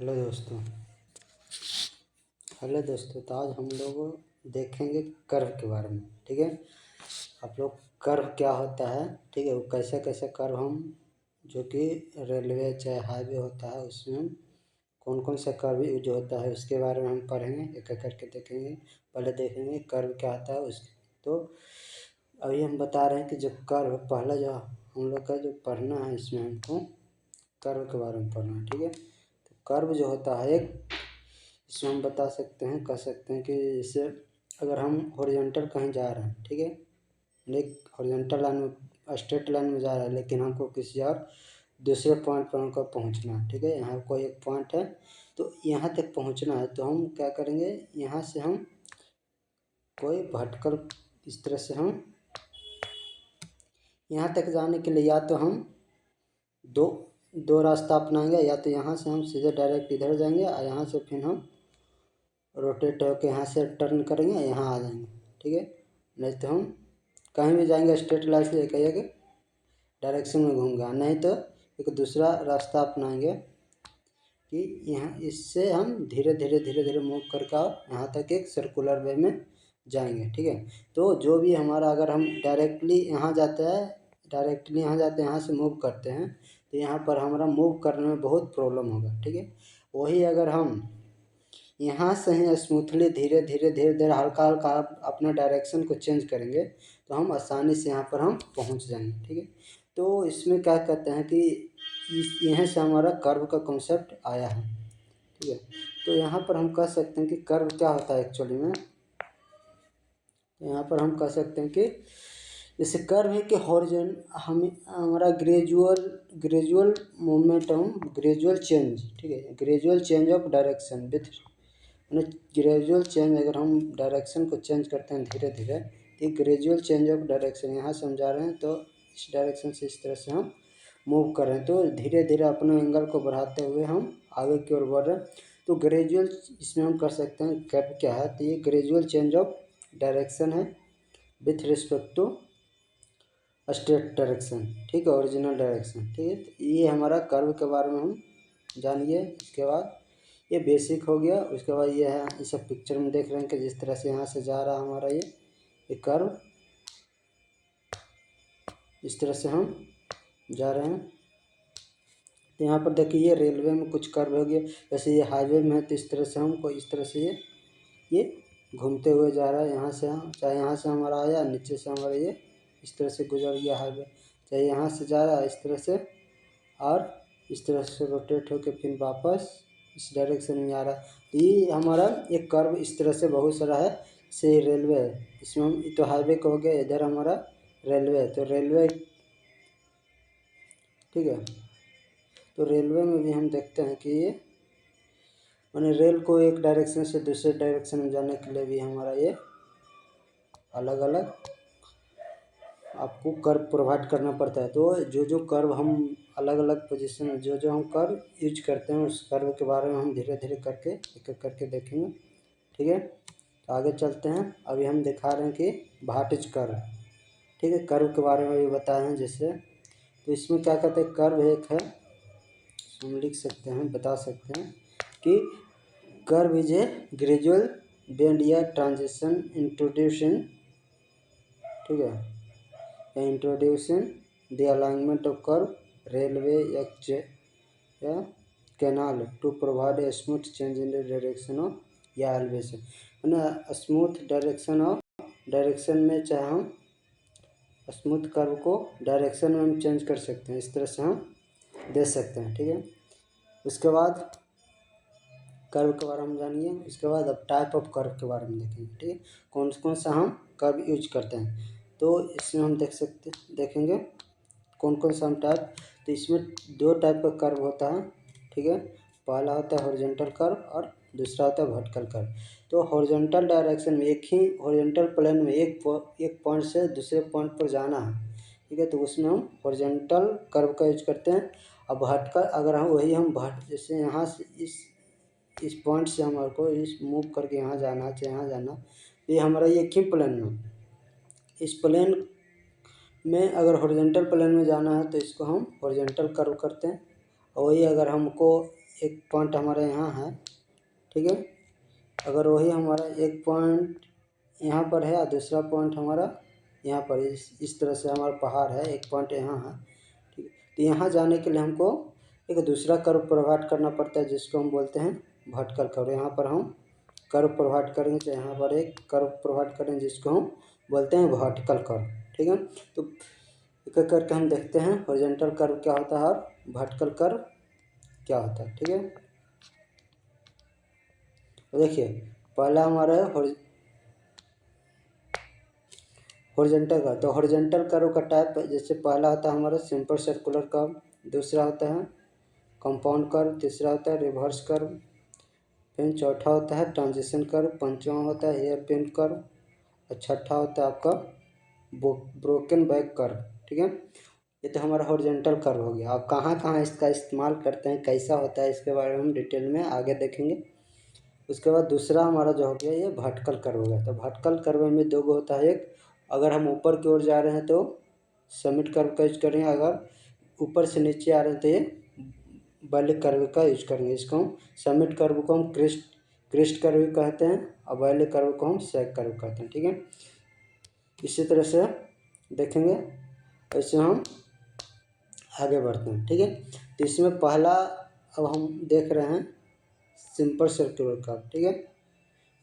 Hello दोस्तों। तो आज हम लोग देखेंगे कर्व के बारे में। ठीक है, आप लोग कर्व क्या होता है, ठीक है, वो कैसे कैसे कर्व हम जो कि रेलवे चाहे हाईवे होता है उसमें हम कौन कौन सा कर्व यूज होता है उसके बारे में हम पढ़ेंगे, एक एक करके देखेंगे। पहले देखेंगे कर्व क्या होता है उसके। तो अभी हम बता रहे हैं कि जो कर्व पहला जो हम लोग का जो पढ़ना है इसमें हमको कर्व के बारे में पढ़ना है। ठीक है, तो कर्व जो होता है एक, इसमें हम बता सकते हैं, कह सकते हैं कि जैसे अगर हम हॉरिजॉन्टल कहीं जा रहे हैं, ठीक है, एक हॉरिजॉन्टल लाइन में स्ट्रेट लाइन में जा रहा है, लेकिन हमको किसी और दूसरे पॉइंट पर हमको पहुंचना है। ठीक है, यहाँ कोई एक पॉइंट है तो यहाँ तक पहुंचना है, तो हम क्या करेंगे, यहाँ से हम कोई भटकल इस तरह से हम यहाँ तक जाने के लिए या तो हम दो दो रास्ता अपनाएंगे, या तो यहाँ से हम सीधे डायरेक्ट इधर जाएंगे और यहाँ से फिर हम रोटेट होकर यहाँ से टर्न करेंगे, यहाँ आ जाएंगे। ठीक है, नहीं तो हम कहीं भी जाएंगे स्ट्रेट लाइन से एक डायरेक्शन में घूमगा, नहीं तो एक दूसरा रास्ता अपनाएंगे कि यहाँ इससे हम धीरे धीरे मूव करके यहाँ तक एक सर्कुलर वे में जाएंगे। ठीक है, तो जो भी हमारा अगर हम डायरेक्टली यहाँ जाते हैं यहाँ से मूव करते हैं तो यहाँ पर हमारा मूव करने में बहुत प्रॉब्लम होगा। ठीक है, वही अगर हम यहाँ से ही स्मूथली धीरे धीरे हल्का हल्का अपना डायरेक्शन को चेंज करेंगे तो हम आसानी से यहाँ पर हम पहुँच जाएंगे। ठीक है, तो इसमें क्या कहते हैं कि यहाँ से हमारा कर्व का कॉन्सेप्ट आया है। ठीक है, तो यहाँ पर हम कह सकते हैं कि कर्व क्या होता है एक्चुअली में। तो यहाँ पर हम कह सकते हैं कि जैसे कर्व है कि हॉरिजॉन हम हमारा ग्रेजुअल मोमेंटम, ग्रेजुअल चेंज। ठीक है, gradual change of direction with gradual change, अगर हम डायरेक्शन को चेंज करते हैं धीरे धीरे, तो ग्रेजुअल चेंज ऑफ डायरेक्शन यहाँ से हम जा रहे हैं तो इस डायरेक्शन से इस तरह से हम मूव कर रहे हैं, तो धीरे धीरे अपने एंगल को बढ़ाते हुए हम आगे की ओर बढ़ रहे हैं। तो ग्रेजुअल इसमें हम कर सकते हैं कर्व क्या है, तो ये ग्रेजुअल चेंज ऑफ डायरेक्शन है with respect to straight direction. ठीक है, ओरिजिनल डायरेक्शन। ठीक है, तो ये हमारा कर्व के बारे में हम जानिए। इसके बाद ये बेसिक हो गया, उसके बाद ये है, इस पिक्चर में देख रहे हैं कि जिस तरह से यहाँ से जा रहा है हमारा ये कर्व, इस तरह से हम जा रहे हैं। तो यहाँ पर देखिए ये रेलवे में कुछ कर्व हो गया, जैसे ये हाईवे में है तो इस तरह से हमको इस तरह से ये घूमते हुए जा रहा है। यहाँ से हम चाहे यहाँ से हमारा आया, नीचे से हमारा ये इस तरह से गुजर गया हाईवे, चाहे यहाँ से जा रहा है इस तरह से, और इस तरह से रोटेट होकर फिर वापस इस डायरेक्शन में आ रहा है। तो ये हमारा एक कर्व इस तरह से बहुत सारा है। से रेलवे है, इसमें हम तो हाईवे का हो गया, इधर हमारा रेलवे है, तो रेलवे। ठीक है, तो रेलवे में भी हम देखते हैं कि ये मैंने रेल को एक डायरेक्शन से दूसरे डायरेक्शन में जाने के लिए भी हमारा ये अलग अलग आपको कर्व प्रोवाइड करना पड़ता है। तो जो कर्व हम अलग अलग पोजीशन में जो हम कर्व यूज करते हैं उस कर्व के बारे में हम धीरे धीरे करके एक एक करके देखेंगे। ठीक है, तो आगे चलते हैं। अभी हम दिखा रहे हैं कि भाटिज कर्व। ठीक है, कर्व के बारे में भी बताए हैं जैसे, तो इसमें क्या कहते हैं, कर्व एक है, हम लिख सकते हैं, बता सकते हैं कि curve is a gradual bend या ट्रांजिशन इंट्रोड्यूसिंग, ठीक है, introducing the alignment of curve railway या canal to provide a smooth change in the direction of या एलिवेशन। मैंने स्मूथ डायरेक्शन में चाहे हम स्मूथ कर्व को डायरेक्शन में हम चेंज कर सकते हैं, इस तरह से हम दे सकते हैं। ठीक है, उसके बाद कर्व के बारे में जानिए। इसके बाद अब टाइप ऑफ कर्व के बारे में देखेंगे। ठीक है, कौन कौन सा हम कर्व यूज करते हैं, तो इसमें हम देखेंगे कौन कौन सा हम टाइप। तो इसमें दो टाइप का कर्व होता है। ठीक है, पहला होता है हॉरिजॉन्टल कर्व और दूसरा होता है वर्टिकल कर्व। तो हॉरिजॉन्टल डायरेक्शन में एक ही हॉरिजॉन्टल प्लेन में एक पॉइंट से दूसरे पॉइंट पर जाना है। ठीक है, तो उसमें हम हॉरिजॉन्टल कर्व का यूज करते हैं। अब वर्टिकल अगर हम वही हम जैसे यहाँ से इस पॉइंट से हमारे को इस मूव करके यहाँ जाना है, चाहे यहाँ जाना, ये हमारा एक ही प्लेन में, इस प्लेन में अगर हॉरिजॉन्टल प्लेन में जाना है तो इसको हम हॉरिजॉन्टल कर्व करते हैं। और वही अगर हमको एक पॉइंट हमारा यहाँ है, ठीक है। अगर वही हमारा एक पॉइंट यहाँ पर है और दूसरा पॉइंट हमारा यहाँ पर, इस तरह से हमारा पहाड़ है, एक पॉइंट यहाँ है, ठीक है। तो यहाँ जाने के लिए हमको एक दूसरा कर्व प्रोवाइड करना पड़ता है जिसको हम बोलते हैं वर्टिकल कर्व। यहाँ पर हम कर्व प्रोवाइड करेंगे, तो यहाँ पर एक कर्व प्रोवाइड करेंगे जिसको हम बोलते हैं वर्टिकल कर्व, ठीक है। तो एक एक करके हम देखते हैं हॉरिजॉन्टल कर्व क्या होता है और वर्टिकल कर्व क्या होता है, ठीक है। तो देखिए पहला हमारा है हॉरिजॉन्टल कर्व। तो हॉरिजॉन्टल कर्व का टाइप जैसे पहला होता है हमारा सिंपल सर्कुलर कर्व, दूसरा होता है कंपाउंड कर्व, तीसरा होता है रिवर्स कर्व, फिर चौथा होता है ट्रांजिशन कर्व, पांचवा होता है हेयर पिन कर्व और छठा होता है आपका ब्रोकन बैक कर्व, ठीक है। ये तो हमारा हॉरिजॉन्टल कर्व हो गया। अब कहाँ कहाँ इसका इस्तेमाल करते हैं, कैसा होता है, इसके बारे में हम डिटेल में आगे देखेंगे। उसके बाद दूसरा हमारा जो हो गया ये वर्टिकल कर्व हो गया। तो वर्टिकल कर्व में दो गो होता है, एक अगर हम ऊपर की ओर जा रहे हैं तो समिट कर्व का यूज करेंगे, अगर ऊपर से नीचे आ रहे हैं तो ये बैलिक कर्व का यूज करेंगे। इसको हम समिट कर्व को हम क्रिस्ट कर्व कहते हैं और बैलिक कर्व को हम सैग कर्व कहते हैं, ठीक है। इसी तरह से देखेंगे, ऐसे हम आगे बढ़ते हैं, ठीक है। तो इसमें पहला अब हम देख रहे हैं सिंपल सर्कुलर कर्व, ठीक है।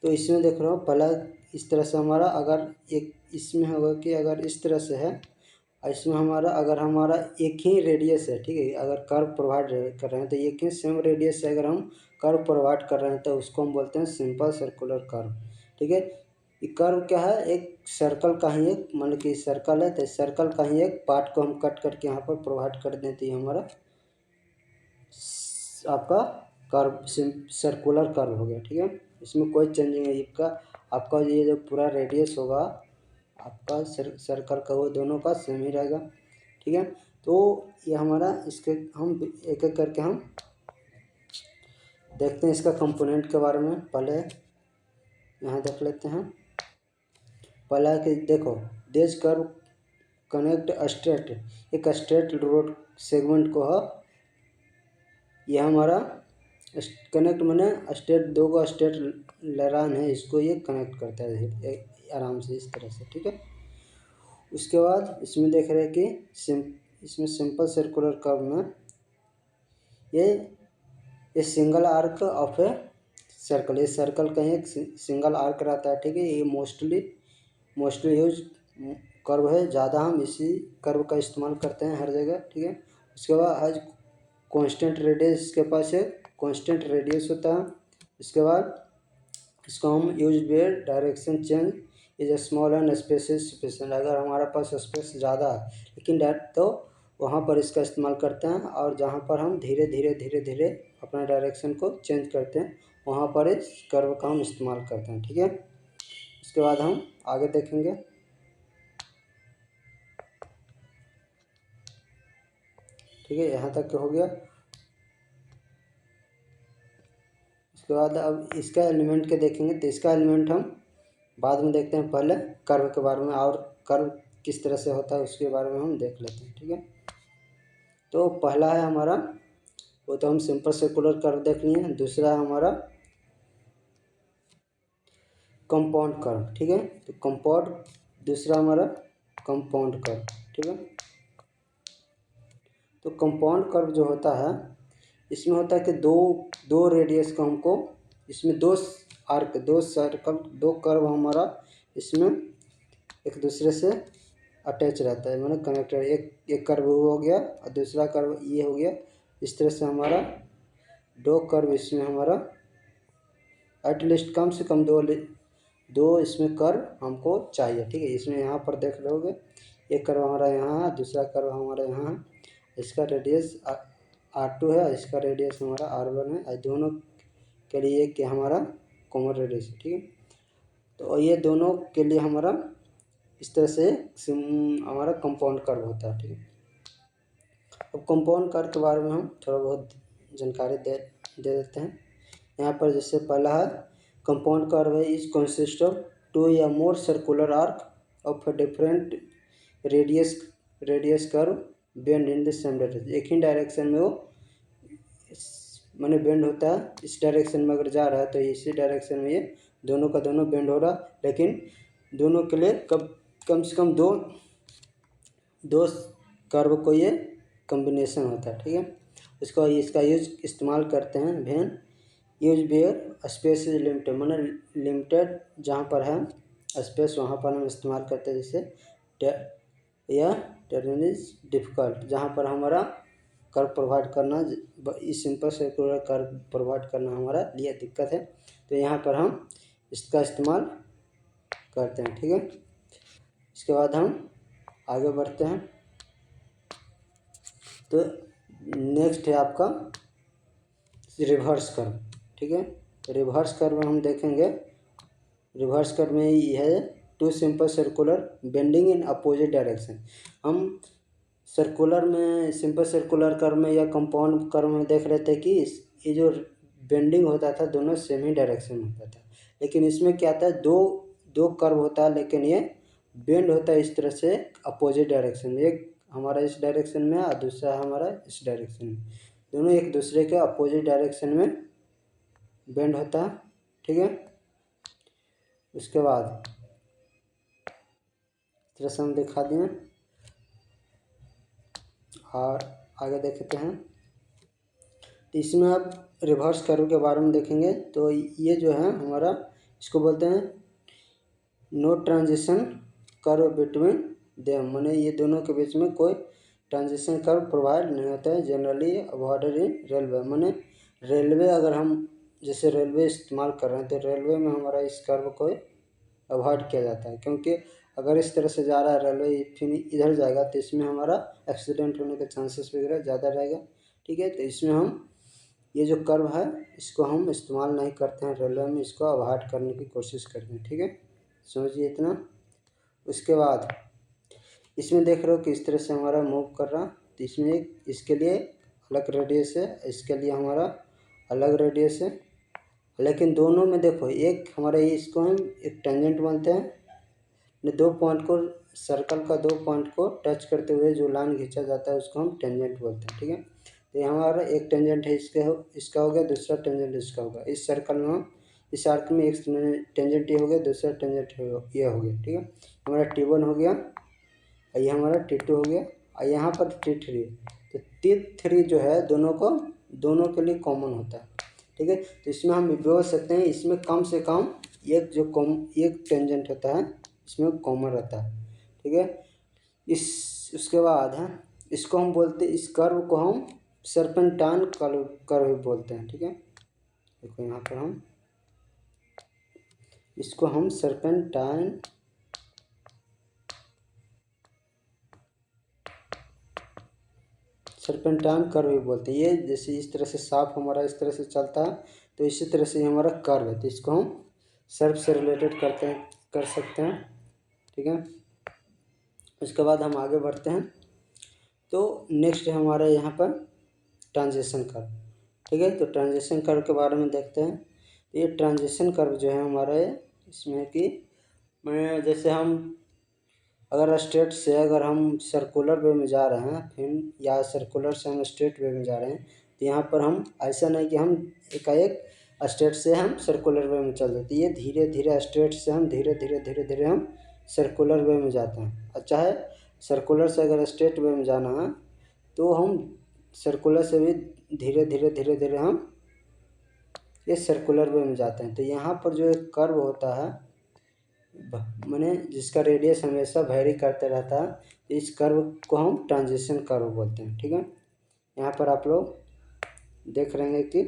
तो इसमें देख रहा हूँ पहला इस तरह से हमारा, अगर एक इसमें होगा कि अगर इस तरह से है, इसमें हमारा अगर हमारा एक ही रेडियस है, ठीक है, अगर कर्व प्रोवाइड कर रहे हैं तो एक ही सेम रेडियस से अगर हम कर्व प्रोवाइड कर रहे हैं तो उसको हम बोलते हैं सिंपल सर्कुलर कर्व, ठीक है। ये कर्व क्या है, एक सर्कल का ही एक, मान लो कि सर्कल है तो सर्कल का ही एक पार्ट को हम कट करके यहाँ पर प्रोवाइड कर देते हैं, हमारा आपका कर्व सर्कुलर कर्व हो गया, ठीक है। इसमें कोई चेंजिंग नहीं का, आपका ये जो पूरा रेडियस होगा आपका सर्कल का वो दोनों का सेम ही रहेगा, ठीक है। तो ये हमारा इसके हम एक एक करके हम देखते हैं इसका कंपोनेंट के बारे में। पहले यहाँ देख लेते हैं, पहला कि देखो दिस कर्व कनेक्ट स्ट्रेट, एक स्ट्रेट रोड सेगमेंट को है, यह हमारा कनेक्ट मैंने स्ट्रेट, दो को स्ट्रेट लाइन है, इसको ये कनेक्ट करता है आराम से इस तरह से, ठीक है। उसके बाद इसमें देख रहे हैं कि इसमें सिंपल सर्कुलर कर्व में ये single arc of a circle, ये सर्कल का एक सिंगल आर्क रहता है, ठीक है। ये मोस्टली यूज कर्व है, ज़्यादा हम इसी कर्व का इस्तेमाल करते हैं हर जगह, ठीक है। उसके बाद आज कांस्टेंट रेडियस, इसके पास एक कांस्टेंट रेडियस होता है। इसके बाद इसको हम use where direction change is small and space is sufficient, अगर हमारे पास स्पेस ज़्यादा है लेकिन तो वहाँ पर इसका इस्तेमाल करते हैं, और जहाँ पर हम धीरे धीरे अपना डायरेक्शन को चेंज करते हैं वहाँ पर इस कर्व का हम इस्तेमाल करते हैं, ठीक है। उसके बाद हम आगे देखेंगे, ठीक है, यहाँ तक हो गया। उसके बाद अब इसका एलिमेंट के देखेंगे, तो इसका एलिमेंट हम बाद में देखते हैं, पहले कर्व के बारे में और कर्व किस तरह से होता है उसके बारे में हम देख लेते हैं, ठीक है। तो पहला है हमारा, वो तो हम सिंपल सर्कुलर कर्व देख लिए हैं। दूसरा है हमारा कंपाउंड कर्व, ठीक है। तो कंपाउंड, दूसरा हमारा कंपाउंड कर्व, ठीक है। तो कंपाउंड कर्व जो होता है इसमें होता है कि दो रेडियस का हमको, इसमें दो आर्क, दो सर्कल, दो कर्व हमारा इसमें एक दूसरे से अटैच रहता है, मतलब कनेक्टेड, एक कर्व वो हो गया और दूसरा कर्व ये हो गया। इस तरह से हमारा दो कर्व इसमें हमारा एटलीस्ट कम से कम दो इसमें कर्व हमको चाहिए, ठीक है। इसमें यहाँ पर देख लोगे एक कर्व हमारा यहाँ है, दूसरा कर्व हमारा यहाँ है, इसका रेडियस R2 है, इसका रेडियस हमारा R1 है, दोनों के लिए कि हमारा कॉमन रेडियस है, ठीक है। तो ये दोनों के लिए हमारा इस तरह से हमारा कंपाउंड कर्व होता है, ठीक है। अब कंपाउंड कर्व के बारे में हम थोड़ा बहुत जानकारी दे देते हैं। यहाँ पर जैसे पहला है कंपाउंड कर्व है, इज कंसिस्ट ऑफ टू या more circular arc of different radius curve bend in the same direction, एक ही डायरेक्शन में वो माने बेंड होता है इस डायरेक्शन में, अगर जा रहा है तो इसी डायरेक्शन में ये दोनों का दोनों बेंड हो रहा, लेकिन दोनों के लिए कम से कम दो कर्व को ये कॉम्बिनेशन होता है, ठीक है। इसका यूज इस्तेमाल करते हैं when use where space is limited, माने लिमिटेड जहाँ पर है स्पेस वहाँ पर हम इस्तेमाल करते हैं, जैसे या टर्न इज डिफ़िकल्ट, जहाँ पर हमारा कर्व प्रोवाइड करना, इस सिंपल सर्कुलर कर्व प्रोवाइड करना हमारा लिए दिक्कत है, तो यहाँ पर हम इसका इस्तेमाल करते हैं, ठीक है। इसके बाद हम आगे बढ़ते हैं। तो नेक्स्ट है आपका रिवर्स कर्व, ठीक है। रिवर्स कर्व हम देखेंगे। रिवर्स कर्व में यह है two simple circular bending in opposite direction. हम सर्कुलर में, सिंपल सर्कुलर कर्व में या कंपाउंड कर्व में देख रहे थे कि ये जो बेंडिंग होता था दोनों सेम ही डायरेक्शन में होता था, लेकिन इसमें क्या था, दो कर्व होता है, लेकिन ये बेंड होता है इस तरह से अपोजिट डायरेक्शन में। एक हमारा इस डायरेक्शन में और दूसरा हमारा इस डायरेक्शन में, दोनों एक दूसरे के अपोजिट डायरेक्शन में बेंड होता है, ठीक है। उसके बाद इस तरह से हम दिखा दिए और आगे देखते हैं। तो इसमें आप रिवर्स कर्व के बारे में देखेंगे तो ये जो है हमारा, इसको बोलते हैं no transition curve between them, माने ये दोनों के बीच में कोई ट्रांजिशन कर्व प्रोवाइड नहीं होता है, जनरली अवॉइडेड इन रेलवे। माने रेलवे, अगर हम जैसे रेलवे इस्तेमाल कर रहे हैं तो रेलवे में हमारा इस कर्व को अवॉइड किया जाता है, क्योंकि अगर इस तरह से जा रहा है रेलवे फिर इधर जाएगा तो इसमें हमारा एक्सीडेंट होने के चांसेस वगैरह ज़्यादा रहेगा, ठीक है। तो इसमें हम ये जो कर्व है इसको हम इस्तेमाल नहीं करते हैं रेलवे में, इसको अवॉइड करने की कोशिश करते हैं, ठीक है। समझिए इतना। उसके बाद इसमें देख रहे हो कि इस तरह से हमारा मूव कर रहा, तो इसमें इसके लिए अलग रेडियस है, इसके लिए हमारा अलग रेडियस है, लेकिन दोनों में देखो एक हमारा इसको हम एक टेंजेंट बोलते हैं। दो पॉइंट को, सर्कल का दो पॉइंट को टच करते हुए जो लाइन खींचा जाता है उसको हम टेंजेंट बोलते हैं, ठीक है। तो हमारा एक टेंजेंट है इसका हो गया, दूसरा टेंजेंट इसका होगा। इस सर्कल में हम, इस आर्क में एक टेंजेंट ये हो गया, दूसरा टेंजेंट ये हो गया, ठीक है। हमारा T1 हो गया, ये हमारा T2 हो गया, और यहाँ पर T3। तो T3 जो है दोनों के लिए कॉमन होता है, ठीक है। तो इसमें हम बोल सकते हैं इसमें कम से कम एक टेंजेंट होता है, इसमें कॉमन रहता है, ठीक है। उसके बाद है इसको हम बोलते हैं, इस कर्व को हम सर्पेंटाइन कर्व बोलते हैं, ठीक है। देखो यहाँ पर हम इसको हम सर्पेंटाइन कर्व भी बोलते हैं। ये जैसे इस तरह से साफ हमारा इस तरह से चलता है, तो इसी तरह से हमारा कर्व है, तो इसको हम सर्प से रिलेटेड कर सकते हैं, ठीक है। उसके बाद हम आगे बढ़ते हैं। तो नेक्स्ट है हमारा यहाँ पर ट्रांजिशन कर्व, ठीक है। तो ट्रांजिशन कर्व के बारे में देखते हैं। तो ये ट्रांजिशन कर्व जो है हमारा, इसमें कि मैं जैसे हम अगर स्ट्रेट से अगर हम सर्कुलर वे में जा रहे हैं फिर, या सर्कुलर से हम स्ट्रेट वे में जा रहे हैं, तो यहाँ पर हम ऐसा नहीं कि हम एकाएक स्ट्रेट से हम सर्कुलर वे में चल जाते, ये धीरे धीरे स्ट्रेट से हम धीरे धीरे हम सर्कुलर वे में जाते हैं। अच्छा है, सर्कुलर से अगर स्ट्रेट वे में जाना है तो हम सर्कुलर से भी धीरे धीरे हम ये सर्कुलर वे में जाते हैं। तो यहाँ पर जो एक कर्व होता है, माने जिसका रेडियस हमेशा वेरी करते रहता है, इस कर्व को हम ट्रांजिशन कर्व बोलते हैं, ठीक है। यहाँ पर आप लोग देख रहे हैं कि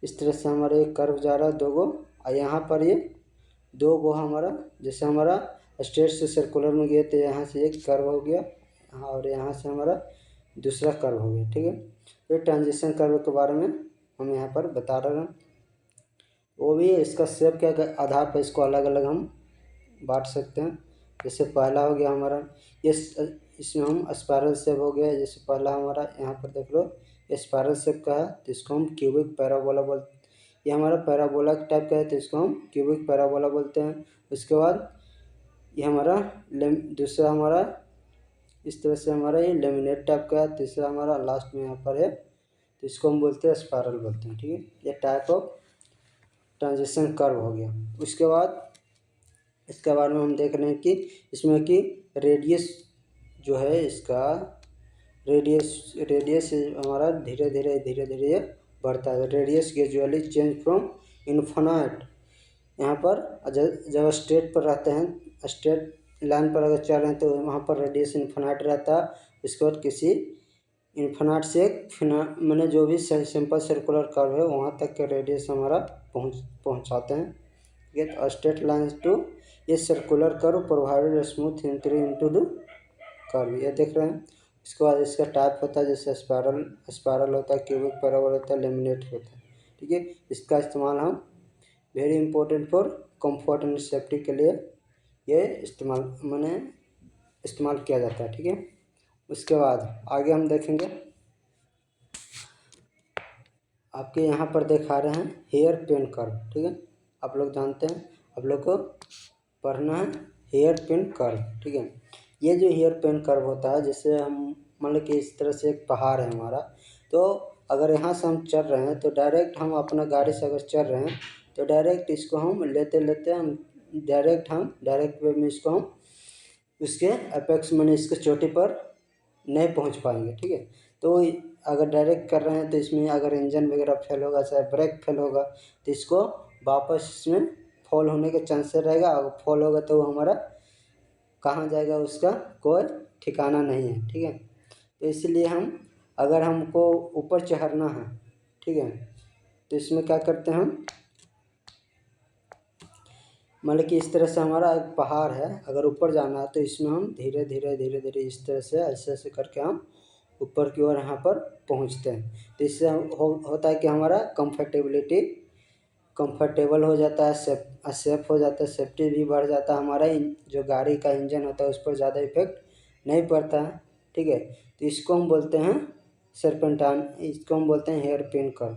इस तरह से हमारा एक कर्व जा रहा है दो गो, और यहाँ पर ये दो गो हमारा, जैसे हमारा स्ट्रेट से सर्कुलर में गए तो यहाँ से एक कर्व हो गया, और यहाँ से हमारा दूसरा कर्व हो गया, ठीक है। तो ट्रांजिशन कर्व के बारे में हम यहाँ पर बता रहे हैं, वो भी इसका शेप के आधार पर इसको अलग अलग हम बांट सकते हैं। जैसे पहला हो गया हमारा ये, इसमें हम स्पायरल शेप हो गया, जैसे पहला हमारा यहाँ पर देख लो स्पायरल शेप का है, तो इसको हम क्यूबिक पैराबोला बोलते हैं। ये हमारा पैराबोला टाइप का है, तो इसको हम क्यूबिक पैराबोला बोलते हैं। उसके बाद ये हमारा दूसरा हमारा इस तरह से हमारा ये लेमिनेट टाइप का है, तीसरा हमारा लास्ट में यहाँ पर है, तो इसको हम बोलते हैं स्पायरल बोलते हैं। ठीक है, ये टाइप ऑफ ट्रांजिशन कर्व हो गया। इसके बाद में हम देख रहे हैं कि इसमें कि रेडियस जो है इसका रेडियस हमारा धीरे धीरे ये बढ़ता है। Radius gradually change from infinite, यहाँ पर जब स्ट्रेट पर रहते हैं, स्ट्रेट लाइन पर अगर चल रहे हैं तो वहाँ पर रेडियस इन्फिनाइट रहता है। इसके बाद किसी इन्फिनाइट से मैंने जो भी सिंपल सर्कुलर कर्व है वहाँ तक के रेडियस हमारा पहुँचाते हैं। ठीक है, स्ट्रेट लाइन टू ये circular curve provided smooth entry into the curve, ये देख रहे हैं। इसके बाद इसका टाइप होता है जैसे स्पायरल होता है, क्यूबिक, पैराबोल होता है, लेमिनेट होता है। ठीक है, इसका इस्तेमाल हम very important for comfort and safety के लिए ये इस्तेमाल किया जाता है। ठीक है, उसके बाद आगे हम देखेंगे, आपके यहाँ पर दिखा रहे हैं हेयर पिन कर्व। ठीक है, आप लोग जानते हैं, आप लोग को पढ़ना है हेयर पिन कर्व। ठीक है, ये जो हेयर पिन कर्व होता है, जैसे हम मान लो कि इस तरह से एक पहाड़ है हमारा, तो अगर यहाँ से हम चल रहे हैं तो डायरेक्ट हम अपना गाड़ी से अगर चल रहे हैं तो डायरेक्ट इसको हम लेते हम डायरेक्ट वे में इसको हम उसके अपेक्स मैंने इसके चोटी पर नहीं पहुंच पाएंगे। ठीक है, तो अगर डायरेक्ट कर रहे हैं तो इसमें अगर इंजन वगैरह फेल होगा, चाहे ब्रेक फेल होगा, तो इसको वापस इसमें फॉल होने के चांसेस रहेगा। अगर फॉल होगा तो वो हमारा कहाँ जाएगा उसका कोई ठिकाना नहीं है। ठीक है, तो इसलिए अगर हमको ऊपर चढ़ना है, ठीक है, तो इसमें क्या करते हैं हम, मतलब कि इस तरह से हमारा एक पहाड़ है, अगर ऊपर जाना है तो इसमें हम धीरे धीरे इस तरह से ऐसे करके हम ऊपर की ओर यहाँ पर पहुँचते हैं। तो इससे होता है कि हमारा कंफर्टेबल हो जाता है, सेफ हो जाता है, सेफ्टी भी बढ़ जाता है, हमारा जो गाड़ी का इंजन होता है उस पर ज़्यादा इफेक्ट नहीं पड़ता है। ठीक है, तो इसको हम बोलते हैं सरपेंटाइन, इसको हम बोलते हैं हेयर पिन कर्व।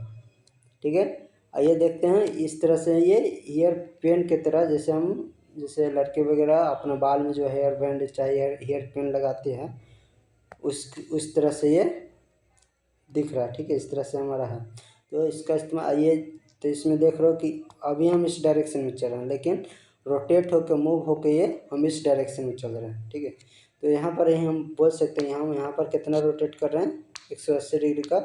ठीक है, आइए देखते हैं इस तरह से ये हेयर पिन की तरह, जैसे लड़के वगैरह अपने बाल में जो हेयर बैंड चाहे हेयर पिन लगाते हैं उस तरह से ये दिख रहा है। ठीक है, इस तरह से हमारा है। तो इसका इस्तेमाल आइए, तो इसमें देख रहे हो कि अभी हम इस डायरेक्शन में चल रहे हैं, लेकिन रोटेट होकर मूव होकर ये हम इस डायरेक्शन में चल रहे हैं। ठीक है, तो यहाँ पर ही हम बोल सकते हैं हम यहाँ पर कितना रोटेट कर रहे हैं, 180 डिग्री का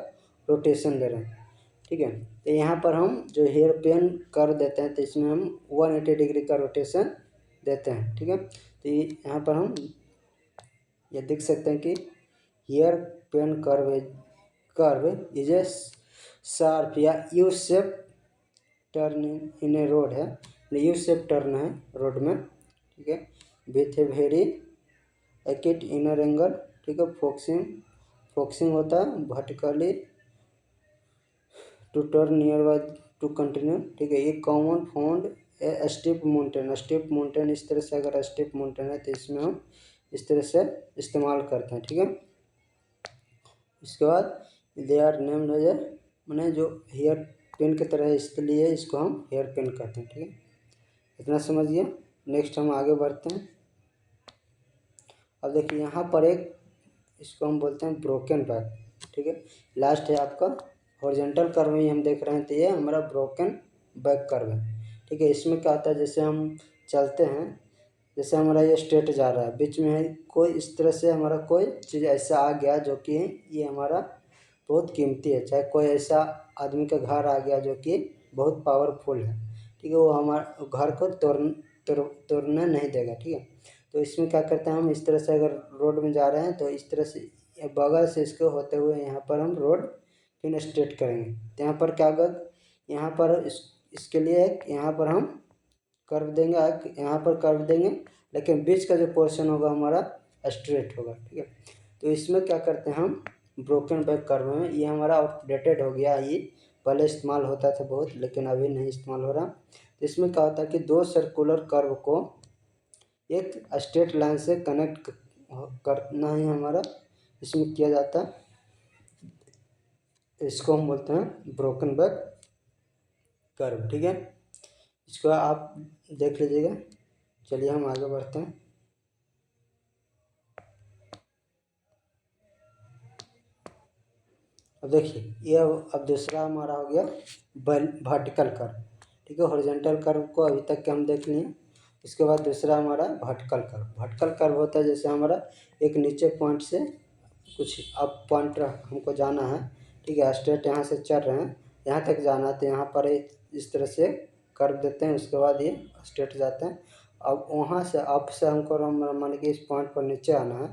रोटेशन ले रहे हैं। ठीक है, तो यहाँ पर हम जो हेयर पिन कर देते हैं तो इसमें हम 180 डिग्री का रोटेशन देते हैं। ठीक है, तो यहाँ पर हम ये देख सकते हैं कि hairpin curve is a sharp या U shape turn in a road है, यू शेप टर्न है रोड में। ठीक है, with a very acute inner angle. ठीक है, फोकसिंग होता है vertically to turn near by to continue. ठीक है, ये common found a steep mountain, इस तरह से अगर स्टीप माउंटेन है तो इसमें हम इस तरह से इस्तेमाल करते हैं। ठीक है, इसके बाद they are named as A, मैंने जो हेयर पिन की तरह है इसलिए इसको हम हेयर पिन कहते हैं। ठीक है, इतना समझिए। नेक्स्ट हम आगे बढ़ते हैं। अब देखिए यहाँ पर इसको हम बोलते हैं ब्रोकन बैक। ठीक है, लास्ट है आपका हॉरिजॉन्टल कर्व ही हम देख रहे हैं, तो ये हमारा ब्रोकन बैक कर्व है। ठीक है, इसमें क्या होता है, जैसे हम चलते हैं, जैसे हमारा ये स्ट्रेट जा रहा है, बीच में कोई इस तरह से हमारा कोई चीज़ ऐसा आ गया जो कि ये हमारा बहुत कीमती है, चाहे कोई ऐसा आदमी का घर आ गया जो कि बहुत पावरफुल है। ठीक है, वो हमारे घर को तोड़ने नहीं देगा। ठीक है, तो इसमें क्या करते हैं हम, इस तरह से अगर रोड में जा रहे हैं तो इस तरह से बगल से इसको होते हुए यहाँ पर हम रोड फिर स्ट्रेट करेंगे। तो यहाँ पर क्या होगा, यहाँ पर इसके लिए यहाँ पर हम कर्व देंगे, यहाँ पर कर्व देंगे, लेकिन बीच का जो पोर्शन होगा हमारा स्ट्रेट होगा। ठीक है, तो इसमें क्या करते हैं हम ब्रोकन बैक कर्व में, ये हमारा आउटडेटेड हो गया, ये पहले इस्तेमाल होता था बहुत, लेकिन अभी नहीं इस्तेमाल हो रहा। तो इसमें क्या होता है कि दो सर्कुलर कर्व को एक स्ट्रेट लाइन से कनेक्ट करना ही हमारा इसमें किया जाता है। इसको हम बोलते हैं ब्रोकन बैक कर्व। ठीक है, इसको आप देख लीजिएगा। चलिए हम आगे बढ़ते हैं। अब देखिए ये अब दूसरा हमारा हो गया वर्टिकल कर्व, ठीक है। हॉरिजॉन्टल कर्व को अभी तक के हम देख लिए। इसके बाद दूसरा हमारा वर्टिकल कर्व। वर्टिकल कर्व होता है जैसे हमारा एक नीचे पॉइंट से कुछ अप पॉइंट हमको जाना है, ठीक है। स्ट्रेट यहाँ से चल रहे हैं, यहाँ तक जाना है, तो यहाँ पर इस तरह से कर्व देते हैं। उसके बाद ये स्ट्रेट जाते हैं। अब वहाँ से अप से हमको मान के इस पॉइंट पर नीचे आना है,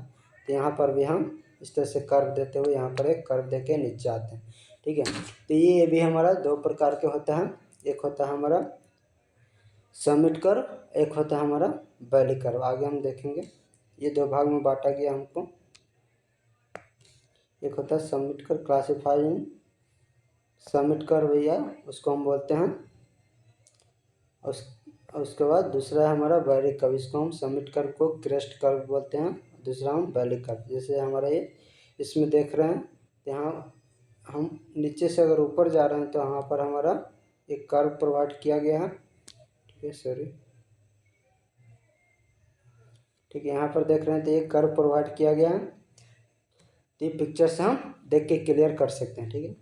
तो यहाँ पर भी हम इस तरह से कर्व देते हुए यहाँ पर एक कर्व दे के नीचे आते हैं, ठीक है। तो ये भी हमारा दो प्रकार के होता है। एक होता है हमारा समिट कर्व, एक होता है हमारा वैली कर्व। आगे हम देखेंगे, ये दो भाग में बांटा गया हमको। एक होता है summit curve, classifying summit curve भैया उसको हम बोलते हैं। उसके बाद दूसरा है हमारा वैली कर्व, इसको हम समिट कर्व को क्रेस्ट कर्व बोलते हैं, दूसरा हम वैली कर्व। जैसे हमारा ये इसमें देख रहे हैं, यहाँ हम नीचे से अगर ऊपर जा रहे हैं तो यहाँ पर हमारा एक कर्व प्रोवाइड किया गया है, ठीक है। सॉरी, ठीक है। यहाँ पर देख रहे हैं तो एक कर्व प्रोवाइड किया गया है। तो ये पिक्चर से हम देख के क्लियर कर सकते हैं, ठीक है।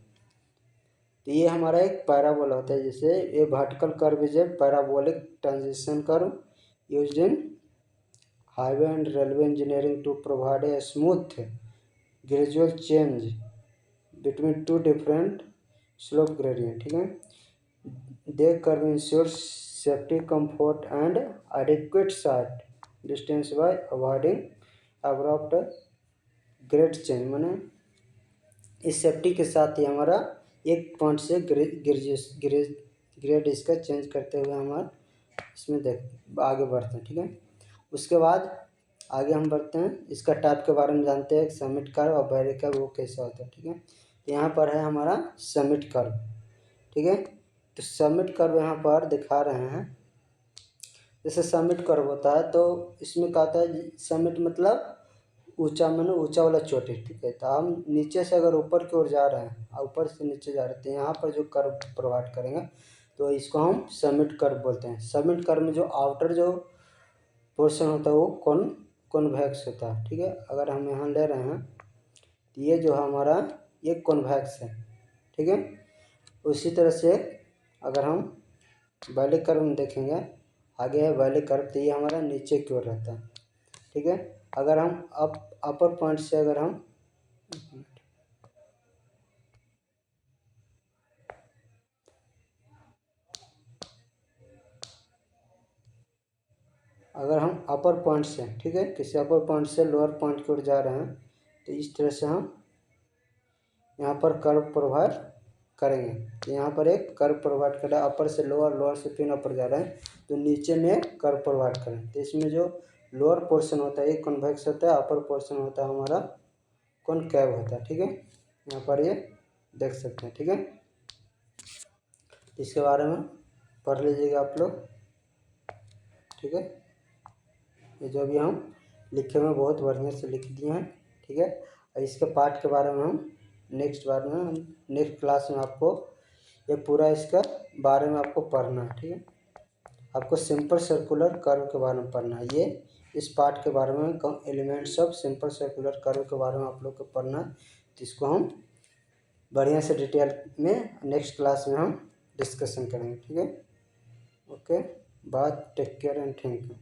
तो ये हमारा एक पैराबोला होता है, जैसे ये vertical curve is a parabolic transition curve used in highway and railway engineering to provide a smooth gradual change between two different slope gradient, ठीक है। They curve ensure safety comfort and adequate sight distance by avoiding abrupt grade change. माने इस safety के साथ ही हमारा एक point से grade इसका चेंज करते हुए हमारा इसमें देख आगे बढ़ते हैं, ठीक है। उसके बाद आगे हम बढ़ते हैं, इसका टाइप के बारे में जानते हैं। समिट कर्व और वैली कर्व वो कैसा होता है, ठीक है। तो यहाँ पर है हमारा समिट कर्व, ठीक है। तो समिट कर्व यहाँ पर दिखा रहे हैं। जैसे समिट कर्व होता है तो इसमें क्या होता है, समिट मतलब ऊंचा, माने ऊंचा वाला चोटी, ठीक है। तो हम नीचे से अगर ऊपर की ओर जा रहे हैं और ऊपर से नीचे जा रहे हैं तो यहाँ पर जो कर्व प्रोवाइड करेंगे तो इसको हम समिट कर्व बोलते हैं। समिट कर्व में जो आउटर जो पोर्शन होता है वो कॉन्वेक्स होता है, ठीक है। अगर हम यहाँ ले रहे हैं तो ये जो है हमारा ये कॉन्वेक्स है, ठीक है। उसी तरह से अगर हम वैली कर्व में देखेंगे, आगे है वैली कर्व, तो ये हमारा नीचे की ओर रहता है, ठीक है। अगर हम अपर पॉइंट से अगर हम अपर पॉइंट से, ठीक है, किसी अपर पॉइंट से लोअर पॉइंट की ओर जा रहे हैं तो इस तरह से हम यहाँ पर कर्व प्रोवाइड करेंगे। तो यहाँ पर एक कर्व प्रोवाइड करें, अपर से लोअर, लोअर से फिर अपर जा रहे हैं तो नीचे में कर्व प्रोवाइड करें। तो इसमें जो लोअर पोर्शन होता है ये कॉन्वेक्स होता है, अपर पोर्शन होता है हमारा कॉनकेव होता है, ठीक है। यहाँ पर ये देख सकते हैं, ठीक है। इसके बारे में पढ़ लीजिएगा आप लोग, ठीक है। ये जो भी हम लिखे हुए बहुत बढ़िया से लिख दिए हैं, ठीक है। और इसके पार्ट के बारे में हम नेक्स्ट क्लास में आपको ये पूरा इसका बारे में आपको पढ़ना है, ठीक है। आपको सिंपल सर्कुलर कर्व के बारे में पढ़ना है। ये इस पार्ट के बारे में elements of simple circular curve के बारे में आप लोग को पढ़ना है। जिसको हम बढ़िया से डिटेल में नेक्स्ट क्लास में हम डिस्कशन करेंगे, ठीक है। Okay, bye, take care and thank you.